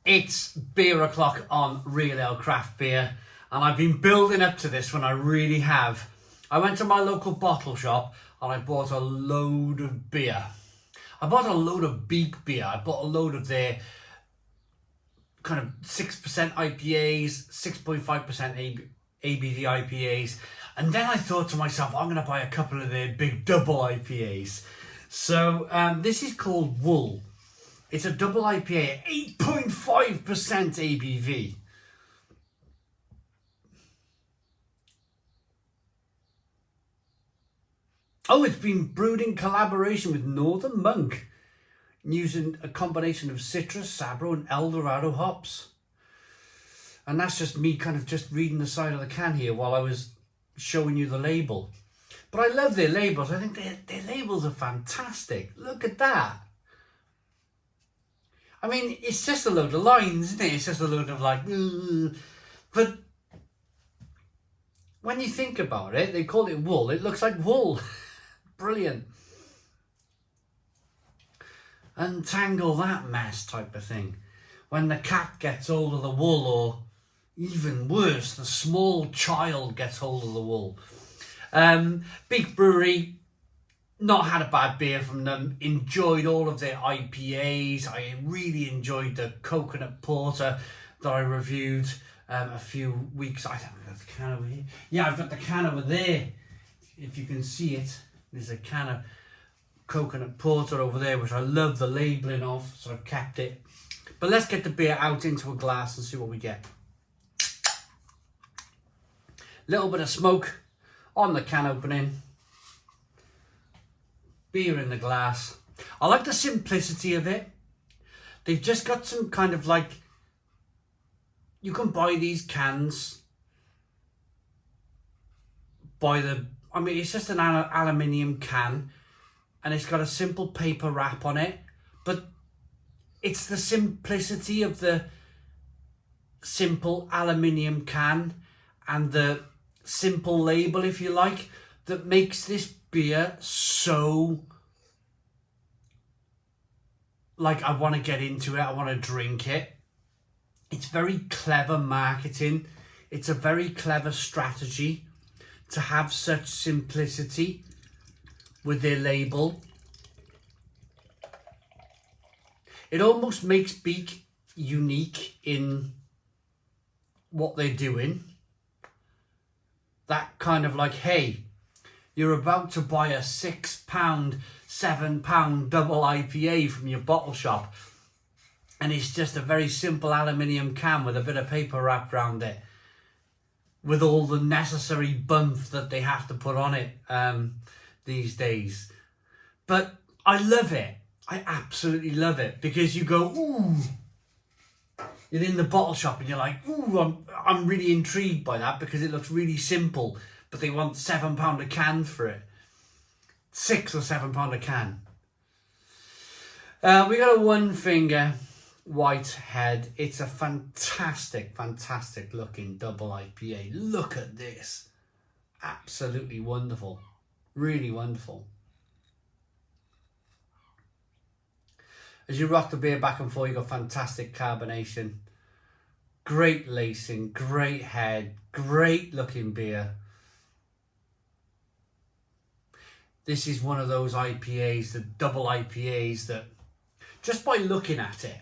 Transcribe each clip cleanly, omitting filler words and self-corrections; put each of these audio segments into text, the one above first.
It's beer o'clock on Real Ale Craft Beer, and I've been building up to this one, I really have. I went to my local bottle shop and I bought a load of beer. I bought a load of Beak beer. I bought a load of their kind of 6% IPAs, 6.5% ABV IPAs. And then I thought to myself, I'm going to buy a couple of their big double IPAs. So this is called Wool. It's a double IPA, 8.5% ABV. Oh, it's been brewed in collaboration with Northern Monk, using a combination of citrus, Sabro and Eldorado hops. And that's just me kind of just reading the side of the can here while I was showing you the label. But I love their labels. I think their labels are fantastic. Look at that. I mean, it's just a load of lines, isn't it? It's just a load of like, but when you think about it, they call it wool. It looks like wool. Brilliant. Untangle that mess type of thing. When the cat gets hold of the wool, or even worse, the small child gets hold of the wool. Beak Brewery, not had a bad beer from them. Enjoyed all of their IPAs. I really enjoyed the coconut porter that I reviewed a few weeks. I think I've got the can over here. Yeah, I've got the can over there. If you can see it, there's a can of coconut porter over there, which I love the labelling of, so I've kept it. But let's get the beer out into a glass and see what we get. Little bit of smoke on the can opening. Beer in the glass. I like the simplicity of it. They've just got some kind of like, you can buy these cans it's just an aluminium can, and it's got a simple paper wrap on it, but it's the simplicity of the simple aluminium can and the simple label, if you like, that makes this beer so like I want to get into it, I want to drink it. It's very clever marketing. It's a very clever strategy to have such simplicity with their label. It almost makes Beak unique in what they're doing. That kind of like, hey, you're about to buy a £6, £7 double IPA from your bottle shop, and it's just a very simple aluminium can with a bit of paper wrapped around it, with all the necessary bump that they have to put on it these days. But I love it. I absolutely love it, because you go, ooh, you're in the bottle shop and you're like, ooh, I'm really intrigued by that, because it looks really simple, but they want £7 a can for it. £6 or £7 a can. We got a one finger white head. It's a fantastic looking double IPA. Look at this. Absolutely wonderful. Really wonderful. As you rock the beer back and forth, you got fantastic carbonation. Great lacing, great head, great looking beer. This is one of those IPAs, the double IPAs, that just by looking at it,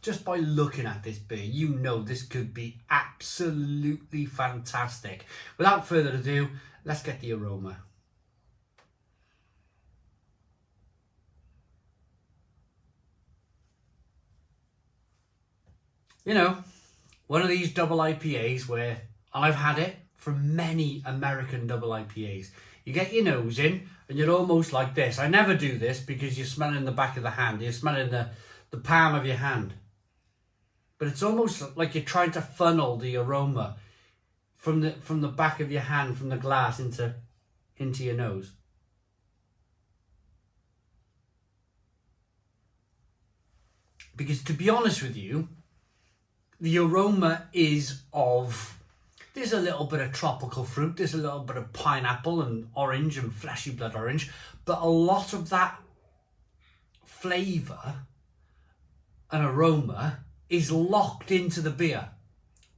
just by looking at this beer, you know this could be absolutely fantastic. Without further ado, let's get the aroma. You know, one of these double IPAs where, and I've had it from many American double IPAs, you get your nose in and you're almost like this. I never do this because you're smelling the back of the hand. You're smelling the palm of your hand. But it's almost like you're trying to funnel the aroma from the back of your hand, from the glass into your nose. Because to be honest with you, the aroma is of, there's a little bit of tropical fruit, there's a little bit of pineapple and orange and fleshy blood orange, but a lot of that flavour and aroma is locked into the beer.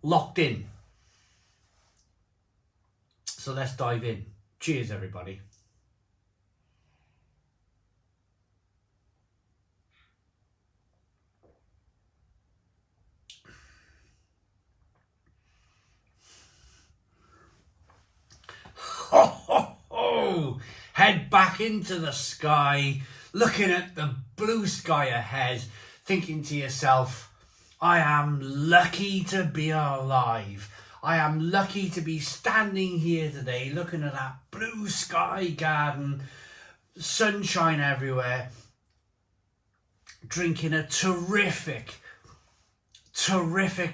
Locked in. So let's dive in. Cheers, everybody. Ho, ho, ho. Head back into the sky, looking at the blue sky ahead, thinking to yourself, I am lucky to be alive. I am lucky to be standing here today, looking at that blue sky garden, sunshine everywhere, drinking a terrific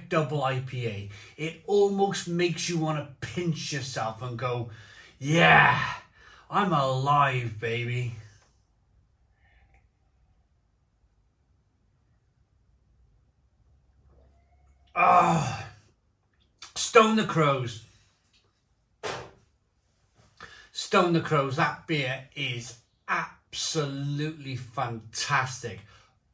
double IPA. It almost makes you want to pinch yourself and go, yeah, I'm alive, baby. Ah, Stone the Crows. Stone the Crows, that beer is absolutely fantastic.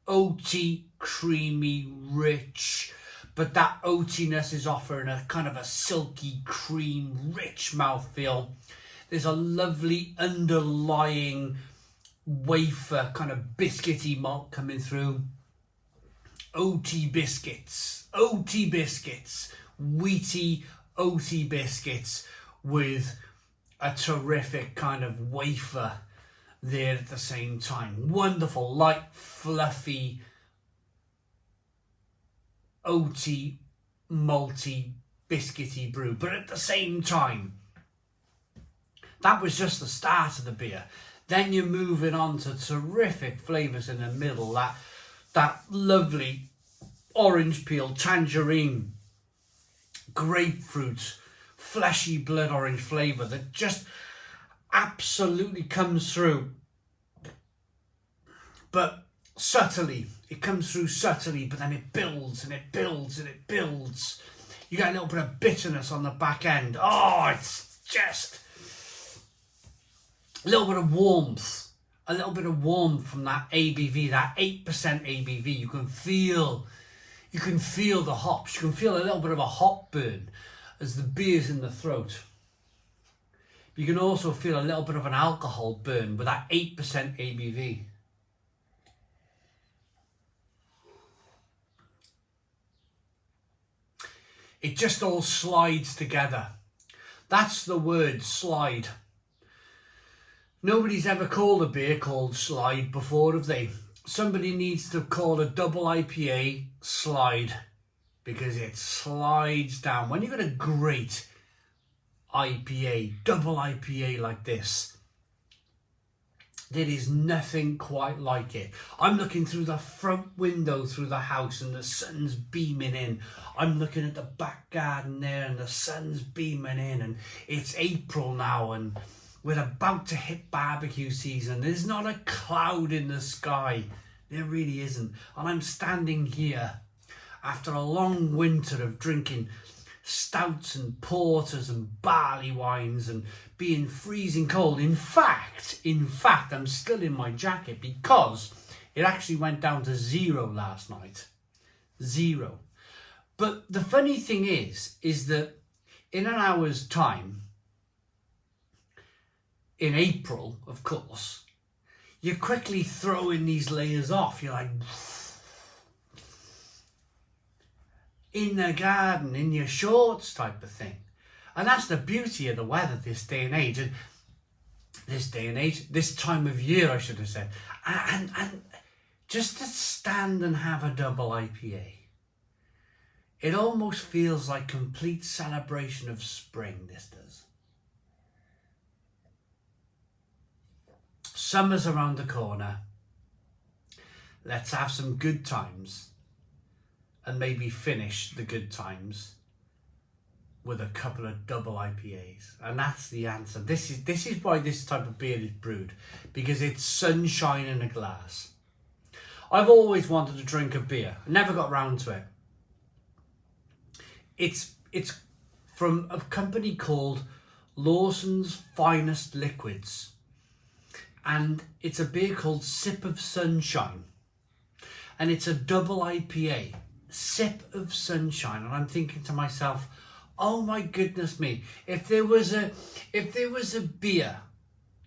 Oaty, creamy, rich, but that oatiness is offering a kind of a silky cream, rich mouthfeel. There's a lovely underlying wafer, kind of biscuity malt coming through. Oaty biscuits, wheaty, oaty biscuits with a terrific kind of wafer there at the same time. Wonderful, light, fluffy, oaty, malty, biscuity brew. But at the same time, that was just the start of the beer. Then you're moving on to terrific flavours in the middle. That lovely orange peel, tangerine, grapefruit, fleshy blood orange flavour that just absolutely comes through. But subtly, it comes through subtly, but then it builds and it builds and it builds. You get a little bit of bitterness on the back end. Oh, it's just a little bit of warmth. A little bit of warmth from that ABV, that 8% ABV. You can feel the hops. You can feel a little bit of a hop burn as the beer's in the throat. You can also feel a little bit of an alcohol burn with that 8% ABV. It just all slides together. That's the word, slide. Nobody's ever called a beer called Slide before, have they? Somebody needs to call a double IPA Slide because it slides down. When you've got a great IPA, double IPA like this, there is nothing quite like it. I'm looking through the front window through the house and the sun's beaming in. I'm looking at the back garden there and the sun's beaming in, and it's April now and we're about to hit barbecue season. There's not a cloud in the sky. There really isn't. And I'm standing here after a long winter of drinking stouts and porters and barley wines and being freezing cold. In fact, I'm still in my jacket because it actually went down to 0 last night. 0. But the funny thing is that in an hour's time, in April, of course, you're quickly throwing these layers off. You're like, in the garden, in your shorts type of thing. And that's the beauty of the weather this day and age. And this time of year, I should have said. And just to stand and have a double IPA, it almost feels like complete celebration of spring, this does. Summer's around the corner. Let's have some good times and maybe finish the good times with a couple of double IPAs. And that's the answer. This is why this type of beer is brewed, because it's sunshine in a glass. I've always wanted to drink a beer. I never got round to it. It's from a company called Lawson's Finest Liquids. And it's a beer called Sip of Sunshine. And it's a double IPA. sip of sunshine, and I'm thinking to myself, oh my goodness me, if there was a beer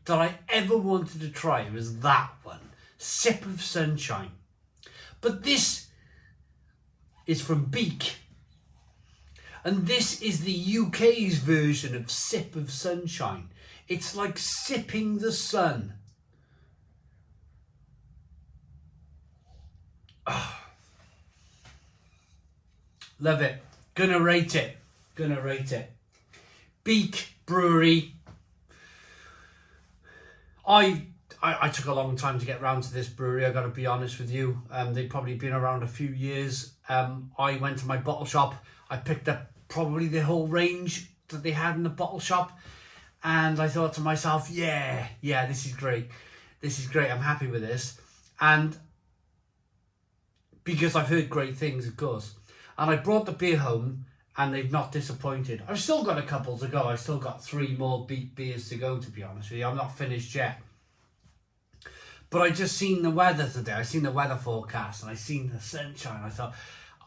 that I ever wanted to try, it was that one, Sip of Sunshine. But this is from Beak, and this is the UK's version of Sip of Sunshine. It's like sipping the sun. Oh. Love it. Gonna rate it. Beak Brewery. I took a long time to get round to this brewery, I gotta be honest with you. They've probably been around a few years. I went to my bottle shop. I picked up probably the whole range that they had in the bottle shop. And I thought to myself, yeah, this is great. I'm happy with this. And because I've heard great things, of course. And I brought the beer home, and they've not disappointed. I've still got a couple to go. I've still got 3 more Beak beers to go, to be honest with you. I'm not finished yet. But I just seen the weather today. I seen the weather forecast, and I seen the sunshine. I thought,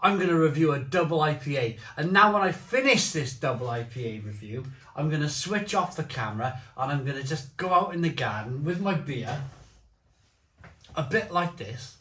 I'm going to review a double IPA. And now when I finish this double IPA review, I'm going to switch off the camera, and I'm going to just go out in the garden with my beer, a bit like this,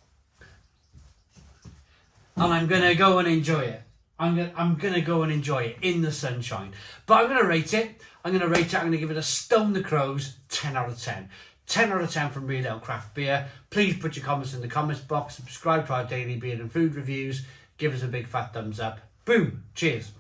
and I'm going to go and enjoy it. I'm going to go and enjoy it in the sunshine. But I'm going to rate it. I'm going to give it a Stone the Crows 10 out of 10. 10 out of 10 from Real Ale Craft Beer. Please put your comments in the comments box. Subscribe to our daily beer and food reviews. Give us a big fat thumbs up. Boom. Cheers.